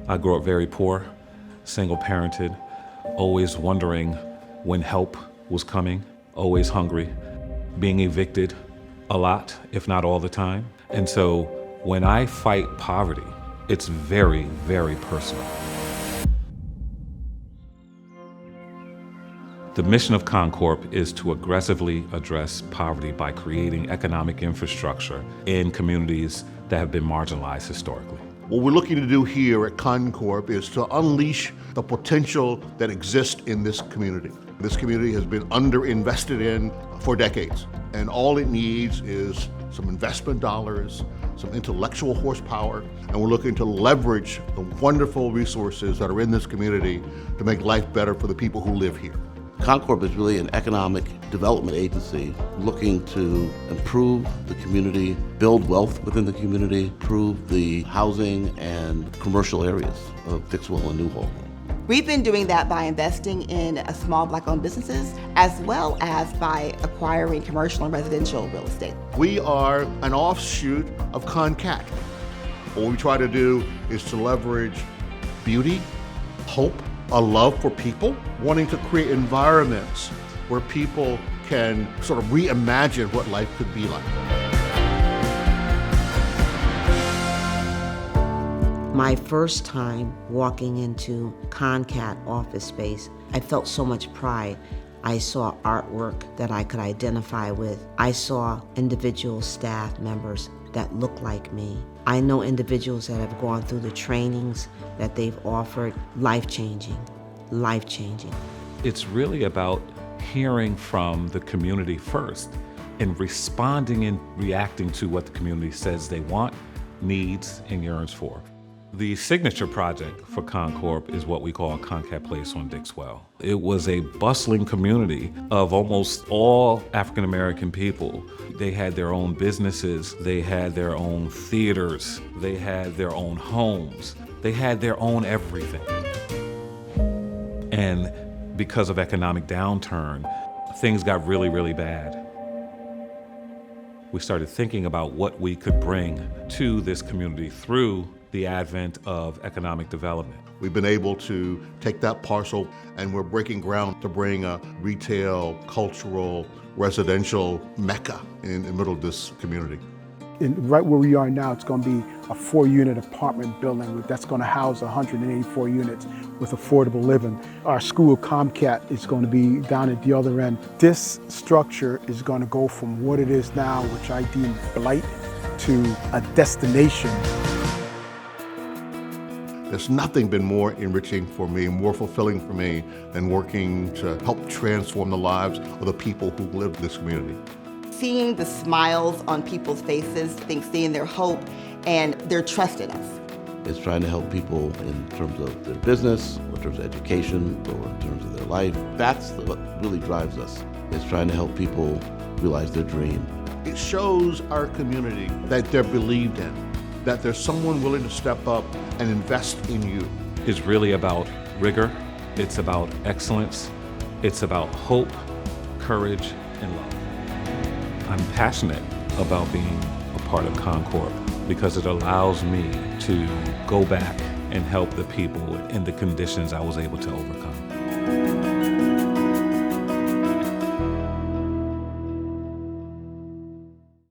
I grew up very poor, single-parented, always wondering when help was coming, always hungry, being evicted a lot, if not all the time. And so when I fight poverty, it's very, very personal. The mission of ConnCORP is to aggressively address poverty by creating economic infrastructure in communities that have been marginalized historically. What we're looking to do here at ConnCORP is to unleash the potential that exists in this community. This community has been underinvested in for decades, and all it needs is some investment dollars, some intellectual horsepower, and we're looking to leverage the wonderful resources that are in this community to make life better for the people who live here. ConnCORP is really an economic development agency looking to improve the community, build wealth within the community, improve the housing and commercial areas of Dixwell and Newhall. We've been doing that by investing in small Black-owned businesses, as well as by acquiring commercial and residential real estate. We are an offshoot of ConnCAT. What we try to do is to leverage beauty, hope, a love for people, wanting to create environments where people can sort of reimagine what life could be like. My first time walking into ConnCAT office space, I felt so much pride. I saw artwork that I could identify with. I saw individual staff members that look like me. I know individuals that have gone through the trainings that they've offered, life-changing, life-changing. It's really about hearing from the community first and responding and reacting to what the community says they want, needs, and yearns for. The signature project for ConnCORP is what we call ConnCAT Place on Dixwell. It was a bustling community of almost all African American people. They had their own businesses, they had their own theaters, they had their own homes, they had their own everything. And because of economic downturn, things got really, really bad. We started thinking about what we could bring to this community through the advent of economic development. We've been able to take that parcel and we're breaking ground to bring a retail, cultural, residential mecca in the middle of this community. And right where we are now, it's going to be a 4-unit apartment building that's going to house 184 units with affordable living. Our school, ConnCAT, is going to be down at the other end. This structure is going to go from what it is now, which I deem blight, to a destination. There's nothing been more enriching for me, more fulfilling for me than working to help transform the lives of the people who live in this community. Seeing the smiles on people's faces, seeing their hope and their trust in us. It's trying to help people in terms of their business, or in terms of education, or in terms of their life. That's what really drives us. It's trying to help people realize their dream. It shows our community that they're believed in, that there's someone willing to step up and invest in you. It's really about rigor, it's about excellence, it's about hope, courage, and love. I'm passionate about being a part of ConnCORP because it allows me to go back and help the people in the conditions I was able to overcome.